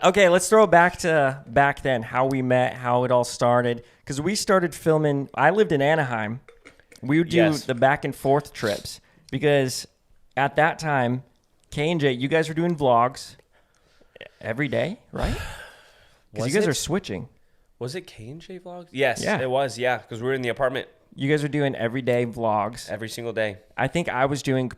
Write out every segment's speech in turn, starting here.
Okay, let's throw it back to back then, how we met, how it all started. Because we started filming, I lived in Anaheim. We would do the back and forth trips. Because at that time, K and J, you guys were doing vlogs every day, right? Because you guys are switching. Was it K&J vlogs? Yes, Yeah. it was, because we were in the apartment. You guys were doing everyday vlogs. Every single day. I think I was doing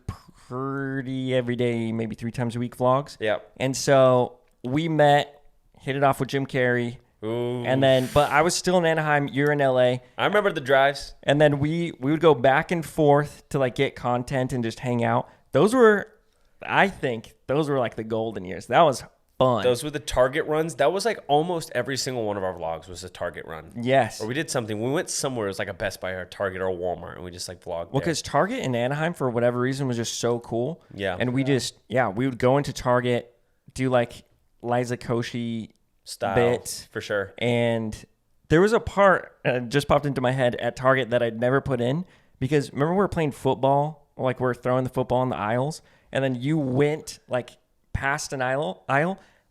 pretty every day, maybe 3 times a week vlogs. Yep. And so we met, hit it off with Jim Carrey. Ooh. And then, but I was still in Anaheim, you're in LA. I remember the drives. And then we would go back and forth to like get content and just hang out. I think those were like the golden years. That was fun. Those were the Target runs. That was like almost every single one of our vlogs was a Target run. Yes. Or we did something. We went somewhere. It was like a Best Buy or a Target or a Walmart, and we just like vlogged. Well, because Target in Anaheim, for whatever reason, was just so cool. Yeah. And we we would go into Target, do like Liza Koshy style bits. For sure. And there was a part just popped into my head at Target that I'd never put in, because remember we were playing football, like we're throwing the football in the aisles, and then you went like past an aisle.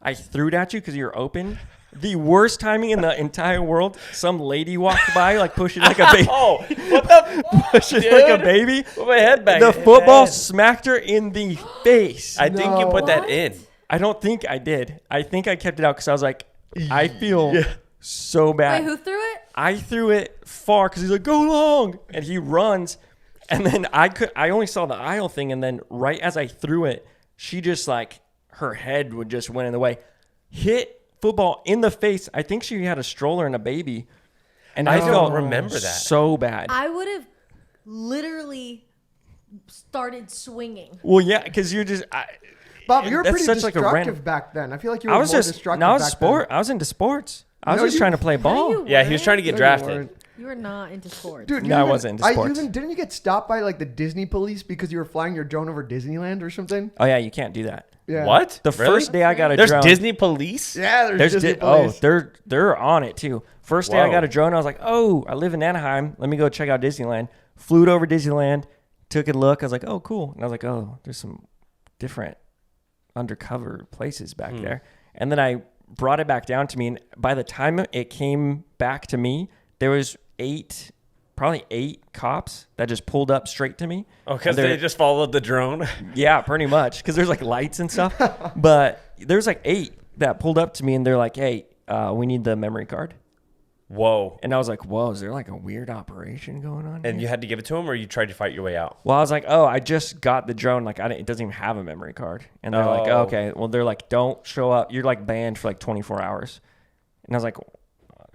I threw it at you because you were open. The worst timing in the entire world. Some lady walked by, like pushing like a baby. Oh, what the? Pushing like a baby. Put my head back. The football smacked her in the face. I think you put that in. I don't think I did. I think I kept it out because I was like, I feel so bad. Wait, who threw it? I threw it far because he's like, go long. And he runs. And then I only saw the aisle thing. And then right as I threw it, she just like, her head would just went in the way. Hit football in the face. I think she had a stroller and a baby. And I don't remember that. So bad. I would have literally started swinging. Well, yeah, because you're just... Bob, you were that's pretty such like destructive a random... back then. I feel like you were more destructive no, I was back sport. then. I was into sports. I was No, just you- trying to play ball. you Yeah, he was trying to get No, you drafted. weren't. You were not into sports. Dude, No, I wasn't into sports. Didn't you get stopped by like the Disney police because you were flying your drone over Disneyland or something? Oh, yeah, you can't do that. Yeah. What? The Really? first day I got a There's drone... Disney police? Yeah, there's Disney police. They're on it too. First day I Whoa. got a drone, I was like, oh, I live in Anaheim. Let me go check out Disneyland. Flew it over Disneyland, took a look. I was like, oh, cool. And I was like, oh, there's some different undercover places back there. And then I brought it back down to me. And by the time it came back to me, there was probably eight cops that just pulled up straight to me. Oh, because they just followed the drone? Yeah, pretty much. Because there's like lights and stuff. But there's like 8 that pulled up to me and they're like, hey, we need the memory card. Whoa. And I was like, whoa, is there like a weird operation going on And here? you had to give it to him, or you tried to fight your way out? Well, I was like, oh, I just got the drone. Like, it doesn't even have a memory card. And they're like, oh, okay. Well, they're like, don't show up. You're like banned for like 24 hours. And I was like,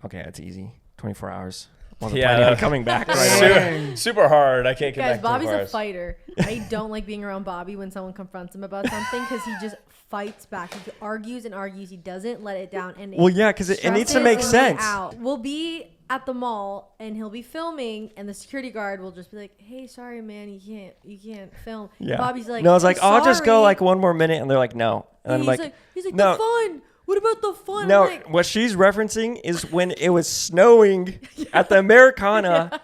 okay, that's easy. 24 hours. Wasn't planning on coming back right away. Super hard. I can't get Guys, back Bobby's to a bars. fighter. I don't like being around Bobby when someone confronts him about something because he just fights back. He argues and argues. He doesn't let it down. And Well, yeah, because it needs to make sense. We'll be at the mall and he'll be filming, and the security guard will just be like, "Hey, sorry, man, you can't film." Yeah. And Bobby's like, no, I was like, I'll just go "Sorry." like one more minute. And they're like, no. And I'm he's like, like, no. the fun. What about the fun? No, I'm like, what she's referencing is when it was snowing at the Americana,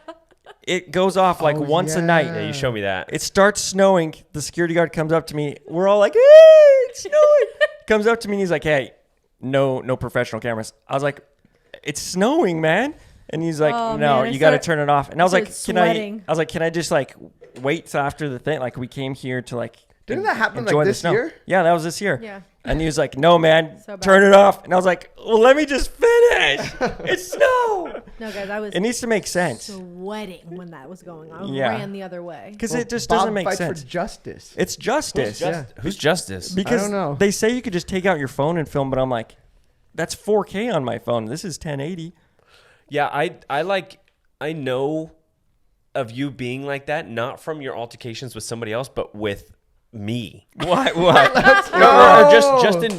it goes off like once a night. Yeah, you show me that. It starts snowing. The security guard comes up to me. We're all like, hey, it's snowing. Comes up to me and he's like, hey, no professional cameras. I was like, it's snowing, man. And he's like, Oh, no, man, you got to turn it off. And I was like, sweating. can I just like wait till after the thing? Like we came here to like Didn't that happen enjoy like the this snow. year? Yeah, that was this year. Yeah. And he was like, no, man, So bad. turn it off. And I was like, well, let me just finish. It's snow. No, guys, I was It needs to make sense. sweating when that was going on. I Yeah. ran the other way. Because Well, it just Bob doesn't make fights sense. for justice. It's justice. Who's Justice? Because I don't know. they say you could just take out your phone and film, but I'm like, that's 4K on my phone. This is 1080. Yeah, I know of you being like that, not from your altercations with somebody else, but with me. What? Or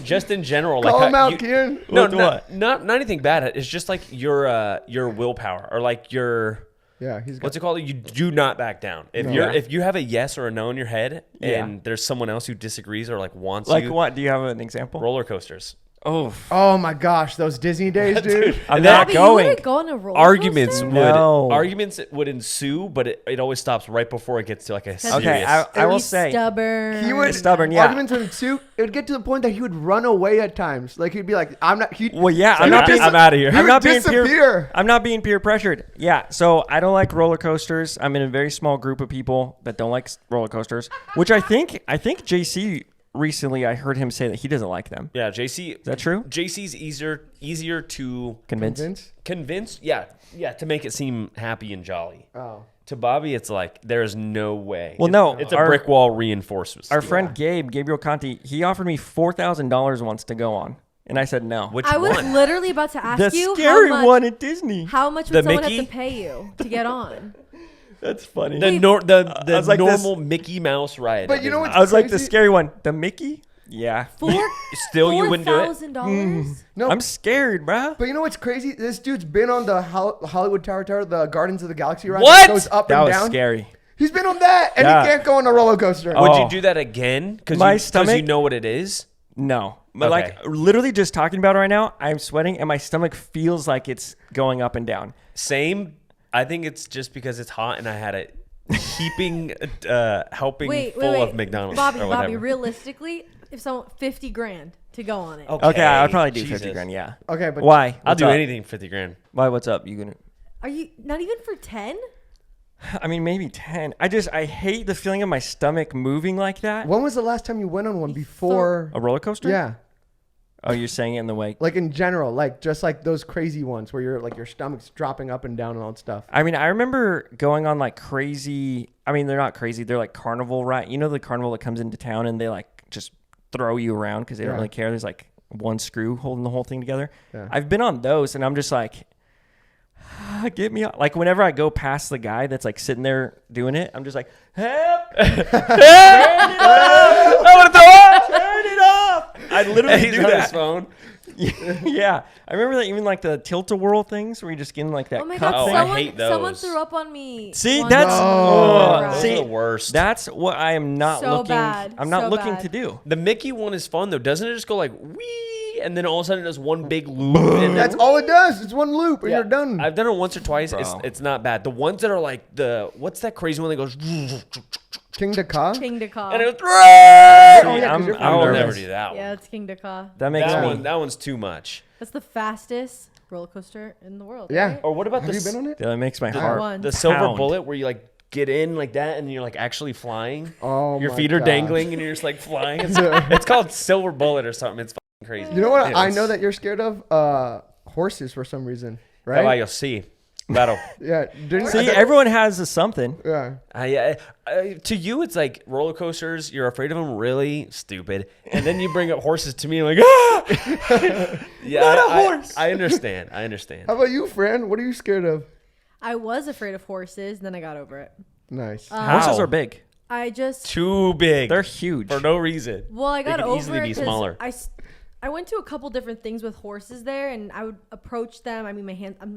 just in general. Call like him out, Kian. No, What? not anything bad. It's just like your willpower, or like your Yeah, he's got what's it called? You do not back down. If you have a yes or a no in your head, and Yeah. there's someone else who disagrees or like wants Like you, what? Do you have an example? roller coasters. Oh my gosh, those Disney days, dude. I'm that- not Bobby, you going. wouldn't go on a roller Arguments coaster? No. would ensue, but it always stops right before it gets to like a serious. Okay, I will He's say. stubborn. He would Stubborn, yeah. Arguments would ensue. It would get to the point that he would run away at times. Like he'd be like, "I'm not." Well, yeah, So I'm not I'm being. outta here. He I'm would not being peer. disappear. I'm not being peer pressured. Yeah, so I don't like roller coasters. I'm in a very small group of people that don't like roller coasters, which I think JC recently I heard him say that he doesn't like them. Yeah, JC. Is that true? JC's easier to Convince? convince. Yeah, to make it seem happy and jolly. Oh. To Bobby, it's like there's no way. Well, no, it's a our- brick wall reinforcement. Our friend Gabriel Conti, he offered me $4,000 once to go on, and I said no. Which I was one? literally about to ask the you scary how much, one at Disney. How much The would someone have Mickey? to pay you to get on? That's funny. The I was like normal Mickey Mouse ride. But you know what's I was like the crazy? scary one. The Mickey? Yeah. Still, you wouldn't do it. $4,000? No, I'm scared, bro. but you know what's crazy? This dude's been on the Hollywood Tower, the Guardians of the Galaxy ride. What? That goes up That and was down. scary. He's been on that, and Yeah. he can't go on a roller coaster. Oh. Would you do that again? Because My you stomach- know what it is. No. But Okay. like literally just talking about it right now, I'm sweating and my stomach feels like it's going up and down. Same. I think it's just because it's hot and I had a heaping helping full of McDonald's Bobby, or whatever. Bobby, realistically, if someone $50,000 to go on it. Okay, I'd probably do Jesus. 50 grand, yeah. Okay, but Why? I'll What's do up? anything 50 grand. Why, what's up? You gonna Are you not even for 10? I mean maybe 10. I hate the feeling of my stomach moving like that. when was the last time you went on one before? A roller coaster? Yeah, Oh, you're saying it in the way. like in general, like just like those crazy ones where you're like your stomach's dropping up and down and all that stuff. I mean, I remember going on like crazy. I mean, they're not crazy. They're like carnival, right? You know, the carnival that comes into town and they like just throw you around because they don't Yeah. really care. There's like one screw holding the whole thing together. Yeah. I've been on those and I'm just like, get me out. Like whenever I go past the guy that's like sitting there doing it, I'm just like, help! I want to throw up. Turn it off! I literally He's do on his that. phone. Yeah, I remember that even like the tilt-a-whirl things where you just get in like that Oh my cup god, thing. I someone, hate someone those. threw up on me. See, one that's time. Those see, are the worst. that's what I am not So looking. bad, I'm not so looking bad. to do. The Mickey one is fun though. Doesn't it just go like wee, and then all of a sudden it does one big loop? And That's all it does. It's one loop and Yeah. you're done. I've done it once or twice. Bro. It's not bad. The ones that are like what's that crazy one that goes King Dakar. King Dakar. and it goes. Oh, yeah, 'cause I'm- you're I'm I will nervous. never do that one. Yeah, it's King Dakar. That makes That me. one, that one's too much. That's the fastest roller coaster in the world. Yeah. right? Or what about Have the you been on it? That makes my The heart. one. the silver pound. bullet where you like get in like that and you're like actually flying? Oh, Your my feet are gosh. dangling and you're just like flying. It's called silver bullet or something. It's fucking crazy. You know what? Yeah, I it's- know that you're scared of horses for some reason, Right? right? You'll see. Battle. Yeah. Didn't See, everyone has a something. Yeah. To you, it's like roller coasters. You're afraid of them, really stupid. And then you bring up horses to me, I'm like, ah! Yeah, Not a horse. I understand. I understand. How about you, friend? What are you scared of? I was afraid of horses, and then I got over it. Nice. Horses How? are big. I just Too big. They're huge. for no reason. well, I got could over easily it be 'cause smaller. I went to a couple different things with horses there, and I would approach them. I mean, my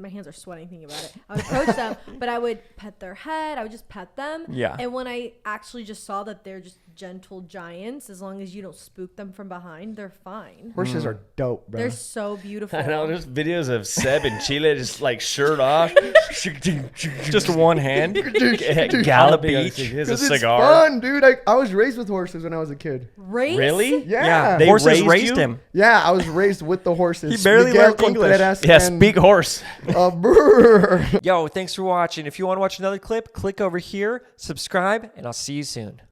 hands are sweating thinking about it. I would approach them, but I would pet their head. I would just pet them. Yeah. And when I actually just saw that they're just gentle giants, as long as you don't spook them from behind, they're fine. Horses are dope, bro. They're so beautiful. I know. There's videos of Seb in Chile just like shirt off, Just one hand. galloping. He has a 'Cause it's cigar. fun, dude. I was raised with horses when I was a kid. Race? Really? Yeah. They Horses raised raised you? him. Yeah, I was raised with the horses. He barely Miguel learned English. Contreras Yeah, and, speak horse. brr. Yo, thanks for watching. If you want to watch another clip, click over here, subscribe, and I'll see you soon.